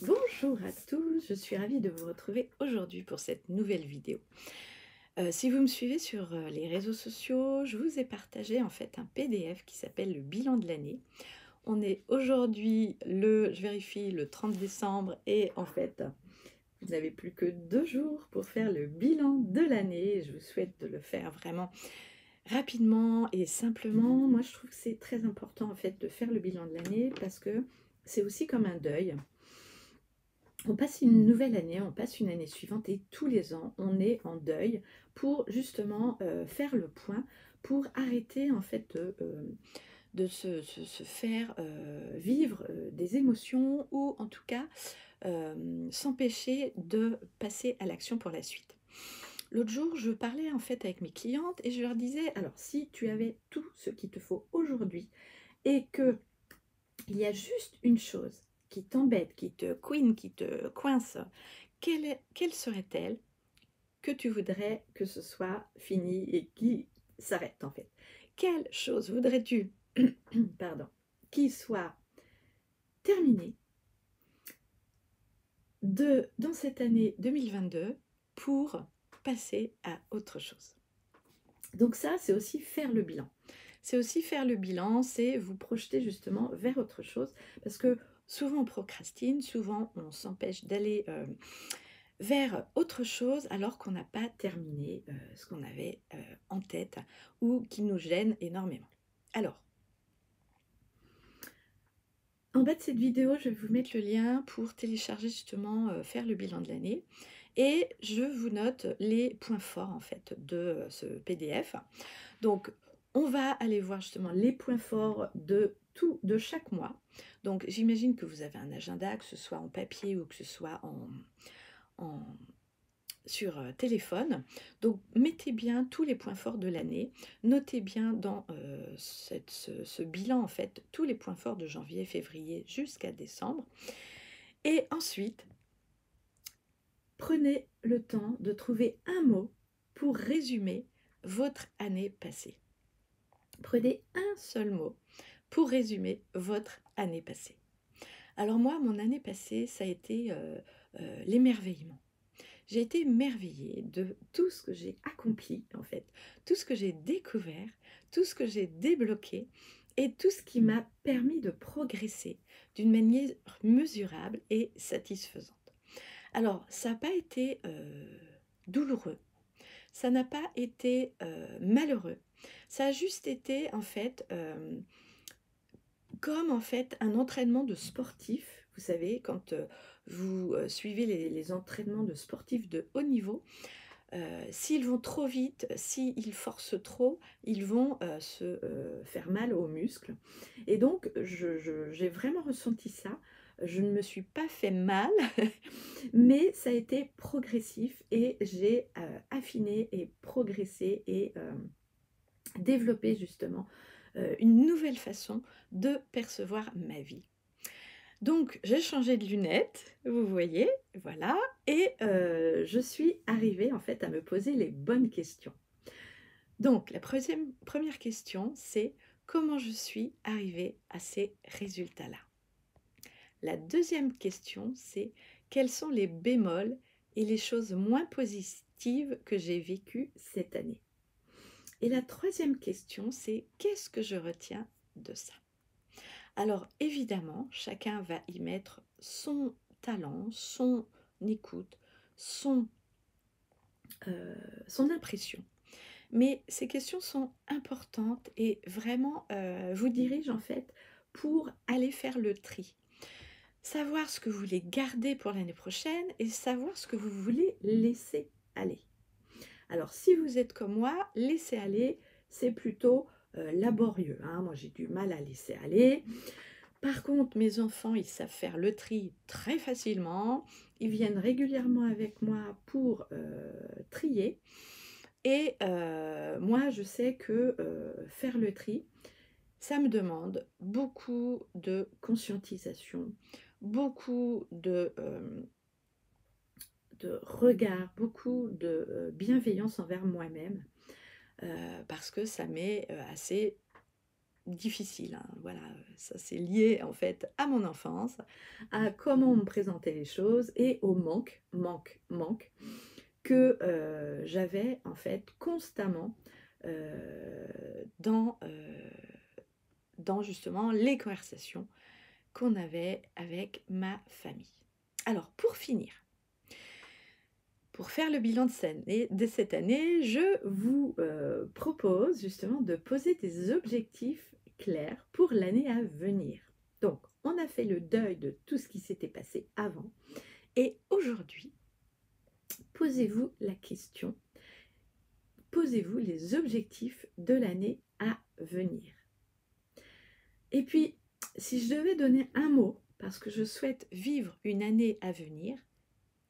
Bonjour à tous, je suis ravie de vous retrouver aujourd'hui pour cette nouvelle vidéo. Si vous me suivez sur les réseaux sociaux, je vous ai partagé en fait un PDF qui s'appelle le bilan de l'année. On est aujourd'hui je vérifie, le 30 décembre et en fait, vous n'avez plus que 2 jours pour faire le bilan de l'année. Je vous souhaite de le faire vraiment rapidement et simplement. Moi, je trouve que c'est très important en fait de faire le bilan de l'année parce que c'est aussi comme un deuil. On passe une nouvelle année, on passe une année suivante et tous les ans, on est en deuil pour justement faire le point, pour arrêter en fait de se faire vivre des émotions ou en tout cas s'empêcher de passer à l'action pour la suite. L'autre jour, je parlais en fait avec mes clientes et je leur disais, alors si tu avais tout ce qu'il te faut aujourd'hui et que il y a juste une chose qui t'embête, qui te couine, qui te coince, quelle serait-elle que tu voudrais que ce soit fini et qui s'arrête en fait? Quelle chose voudrais-tu, pardon, qui soit terminée dans cette année 2022 pour passer à autre chose? Donc ça, c'est aussi faire le bilan. C'est aussi faire le bilan, c'est vous projeter justement vers autre chose, parce que souvent on procrastine, souvent on s'empêche d'aller vers autre chose alors qu'on n'a pas terminé ce qu'on avait en tête ou qui nous gêne énormément. Alors, en bas de cette vidéo, je vais vous mettre le lien pour télécharger justement, faire le bilan de l'année et je vous note les points forts en fait de ce PDF. Donc, on va aller voir justement les points forts de chaque mois. Donc, j'imagine que vous avez un agenda, que ce soit en papier ou que ce soit en sur téléphone. Donc, mettez bien tous les points forts de l'année. Notez bien dans ce bilan, en fait, tous les points forts de janvier, février jusqu'à décembre. Et ensuite, prenez le temps de trouver un mot pour résumer votre année passée. Prenez un seul mot pour résumer votre année passée. Alors moi, mon année passée, ça a été l'émerveillement. J'ai été émerveillée de tout ce que j'ai accompli, en fait, tout ce que j'ai découvert, tout ce que j'ai débloqué et tout ce qui m'a permis de progresser d'une manière mesurable et satisfaisante. Alors, ça n'a pas été douloureux, ça n'a pas été malheureux, ça a juste été en fait comme en fait un entraînement de sportif. Vous savez, quand vous suivez les entraînements de sportifs de haut niveau, s'ils vont trop vite, s'ils forcent trop, ils vont se faire mal aux muscles. Et donc, j'ai vraiment ressenti ça. Je ne me suis pas fait mal, mais ça a été progressif et j'ai affiné et progressé et développé justement une nouvelle façon de percevoir ma vie. Donc, j'ai changé de lunettes, vous voyez, voilà, et je suis arrivée en fait à me poser les bonnes questions. Donc, la première question, c'est comment je suis arrivée à ces résultats-là? La deuxième question, c'est quels sont les bémols et les choses moins positives que j'ai vécues cette année? Et la troisième question, c'est qu'est-ce que je retiens de ça? Alors évidemment, chacun va y mettre son talent, son écoute, son, son impression. Mais ces questions sont importantes et vraiment vous dirigent en fait pour aller faire le tri. Savoir ce que vous voulez garder pour l'année prochaine et savoir ce que vous voulez laisser aller. Alors si vous êtes comme moi, laisser aller, c'est plutôt laborieux, hein. Moi j'ai du mal à laisser aller. Par contre, mes enfants, ils savent faire le tri très facilement. Ils viennent régulièrement avec moi pour trier. Et moi, je sais que faire le tri, ça me demande beaucoup de conscientisation, beaucoup de regard, beaucoup de bienveillance envers moi-même, parce que ça m'est assez difficile, hein. Voilà, ça c'est lié en fait à mon enfance, à comment on me présentait les choses et au manque que j'avais en fait constamment dans, dans justement les conversations qu'on avait avec ma famille. Alors pour finir, pour faire le bilan de cette année, je vous propose justement de poser des objectifs clairs pour l'année à venir. Donc, on a fait le deuil de tout ce qui s'était passé avant. Et aujourd'hui, posez-vous la question, posez-vous les objectifs de l'année à venir. Et puis, si je devais donner un mot, parce que je souhaite vivre une année à venir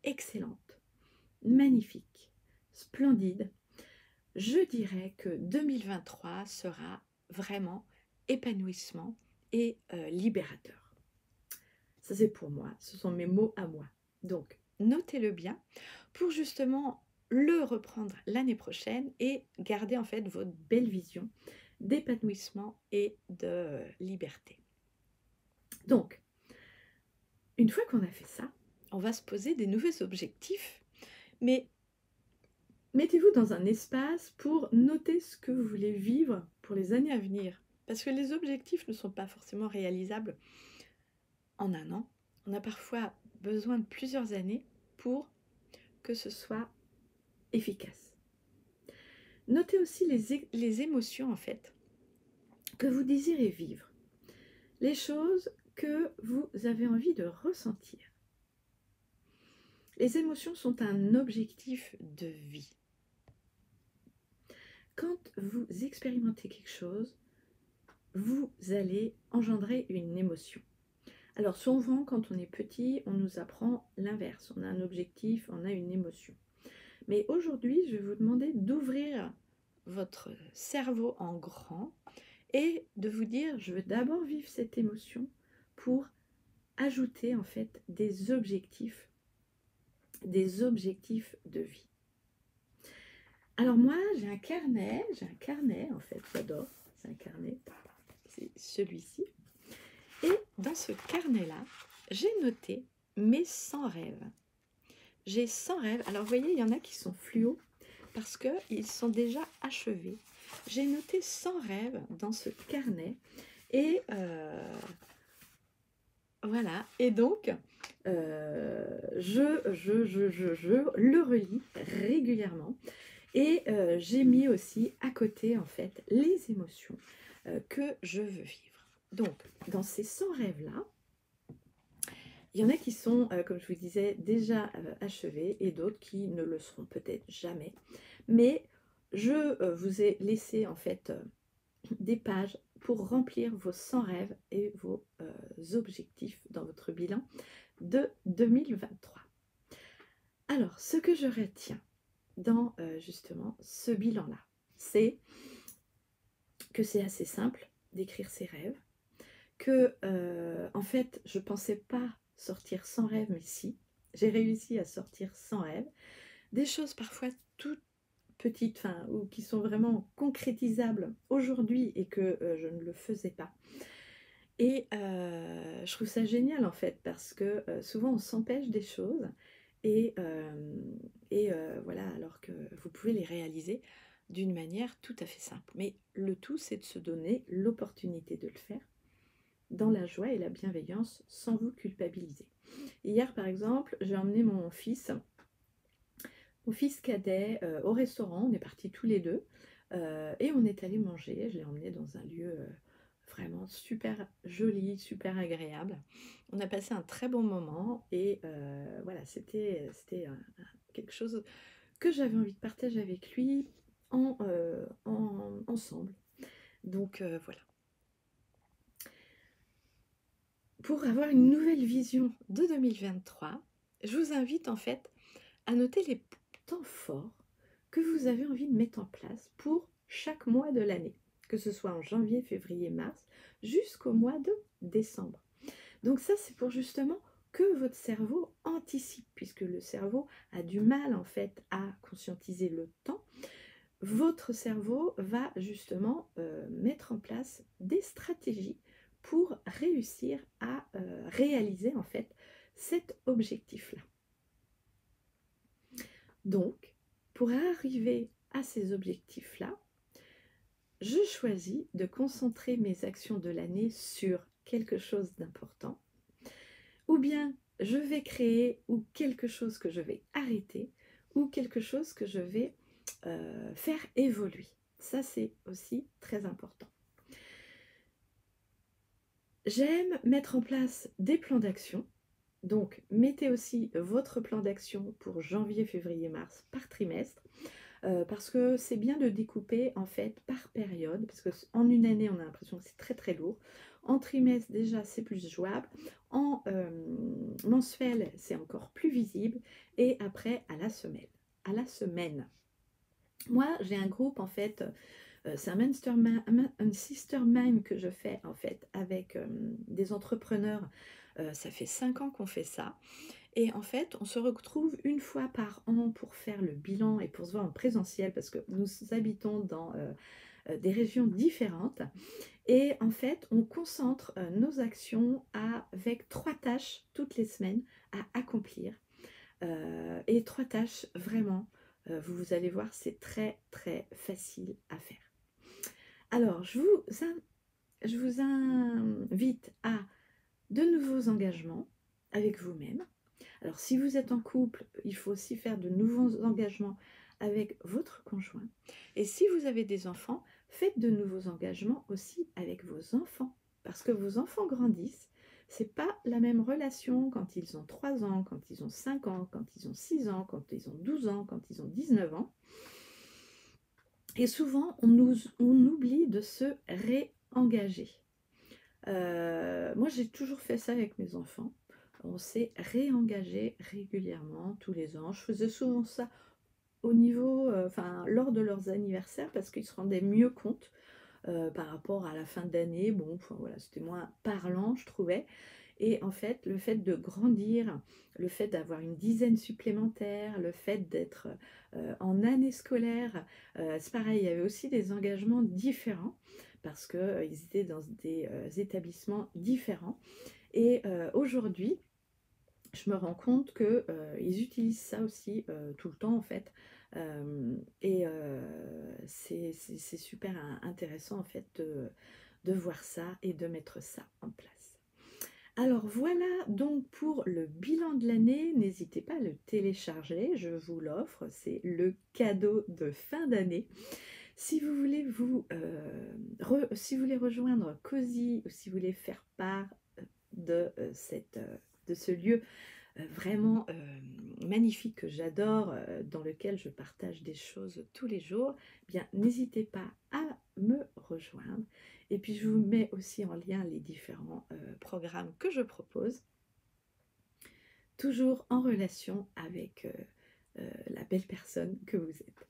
excellente, magnifique, splendide, je dirais que 2023 sera vraiment épanouissement et libérateur. Ça c'est pour moi, ce sont mes mots à moi. Donc notez-le bien pour justement le reprendre l'année prochaine et garder en fait votre belle vision d'épanouissement et de liberté. Donc, une fois qu'on a fait ça, on va se poser des nouveaux objectifs, mais mettez-vous dans un espace pour noter ce que vous voulez vivre pour les années à venir. Parce que les objectifs ne sont pas forcément réalisables en un an. On a parfois besoin de plusieurs années pour que ce soit efficace. Notez aussi les émotions en fait que vous désirez vivre. Les choses que vous avez envie de ressentir. Les émotions sont un objectif de vie. Quand vous expérimentez quelque chose, vous allez engendrer une émotion. Alors souvent, quand on est petit, on nous apprend l'inverse. On a un objectif, on a une émotion. Mais aujourd'hui, je vais vous demander d'ouvrir votre cerveau en grand et de vous dire, je veux d'abord vivre cette émotion pour ajouter en fait des objectifs de vie. Alors moi, j'ai un carnet en fait, j'adore, c'est un carnet, c'est celui-ci. Et dans ce carnet-là, j'ai noté mes 100 rêves. J'ai 100 rêves. Alors, vous voyez, il y en a qui sont fluo parce qu'ils sont déjà achevés. J'ai noté 100 rêves dans ce carnet. Et voilà. Et donc, je le relis régulièrement. Et j'ai mis aussi à côté, en fait, les émotions que je veux vivre. Donc, dans ces 100 rêves-là, il y en a qui sont, comme je vous disais, déjà achevés et d'autres qui ne le seront peut-être jamais. Mais je vous ai laissé en fait des pages pour remplir vos 100 rêves et vos objectifs dans votre bilan de 2023. Alors, ce que je retiens dans justement ce bilan-là, c'est que c'est assez simple d'écrire ses rêves, que en fait, je ne pensais pas sortir 100 rêves, mais si, j'ai réussi à sortir 100 rêves, des choses parfois toutes petites, ou qui sont vraiment concrétisables aujourd'hui et que je ne le faisais pas. Et je trouve ça génial en fait, parce que souvent on s'empêche des choses et voilà, alors que vous pouvez les réaliser d'une manière tout à fait simple. Mais le tout, c'est de se donner l'opportunité de le faire dans la joie et la bienveillance sans vous culpabiliser. Hier par exemple, j'ai emmené mon fils cadet au restaurant, on est partis tous les deux et on est allé manger. Je l'ai emmené dans un lieu vraiment super joli, super agréable. On a passé un très bon moment et voilà, c'était quelque chose que j'avais envie de partager avec lui ensemble. Donc voilà. Pour avoir une nouvelle vision de 2023, je vous invite en fait à noter les temps forts que vous avez envie de mettre en place pour chaque mois de l'année, que ce soit en janvier, février, mars, jusqu'au mois de décembre. Donc ça, c'est pour justement que votre cerveau anticipe, puisque le cerveau a du mal en fait à conscientiser le temps. votre cerveau va justement mettre en place des stratégies pour réussir à réaliser en fait cet objectif-là. Donc, pour arriver à ces objectifs-là, je choisis de concentrer mes actions de l'année sur quelque chose d'important, ou bien je vais créer ou quelque chose que je vais arrêter, ou quelque chose que je vais faire évoluer. Ça, c'est aussi très important. J'aime mettre en place des plans d'action. Donc, mettez aussi votre plan d'action pour janvier, février, mars par trimestre. Parce que c'est bien de découper en fait par période, parce qu'en une année on a l'impression que c'est très très lourd. En trimestre déjà c'est plus jouable, en mensuel c'est encore plus visible, et après à la semaine. Moi j'ai un groupe en fait, c'est un sistermind que je fais en fait avec des entrepreneurs. Ça fait 5 ans qu'on fait ça. Et en fait, on se retrouve une fois par an pour faire le bilan et pour se voir en présentiel parce que nous habitons dans des régions différentes. Et en fait, on concentre nos actions avec 3 tâches toutes les semaines à accomplir. Et 3 tâches, vraiment, vous allez voir, c'est très très facile à faire. Alors, je vous invite à de nouveaux engagements avec vous-même. Alors, si vous êtes en couple, il faut aussi faire de nouveaux engagements avec votre conjoint. Et si vous avez des enfants, faites de nouveaux engagements aussi avec vos enfants. Parce que vos enfants grandissent. C'est pas la même relation quand ils ont 3 ans, quand ils ont 5 ans, quand ils ont 6 ans, quand ils ont 12 ans, quand ils ont 19 ans. Et souvent, on oublie de se réengager. Moi, j'ai toujours fait ça avec mes enfants. On s'est réengagé régulièrement tous les ans. Je faisais souvent ça au niveau, lors de leurs anniversaires parce qu'ils se rendaient mieux compte par rapport à la fin d'année. Bon, enfin, voilà, c'était moins parlant, je trouvais. Et en fait, le fait de grandir, le fait d'avoir une dizaine supplémentaire, le fait d'être en année scolaire, c'est pareil, il y avait aussi des engagements différents parce qu'ils étaient dans des établissements différents. Et aujourd'hui, je me rends compte qu'ils utilisent ça aussi tout le temps en fait. Et c'est super intéressant en fait de voir ça et de mettre ça en place. Alors voilà donc pour le bilan de l'année, n'hésitez pas à le télécharger, je vous l'offre, c'est le cadeau de fin d'année. Si vous voulez si vous voulez rejoindre Cozy ou si vous voulez faire part de ce lieu vraiment magnifique que j'adore, dans lequel je partage des choses tous les jours, eh bien n'hésitez pas à me rejoindre. Et puis je vous mets aussi en lien les différents programmes que je propose, toujours en relation avec la belle personne que vous êtes.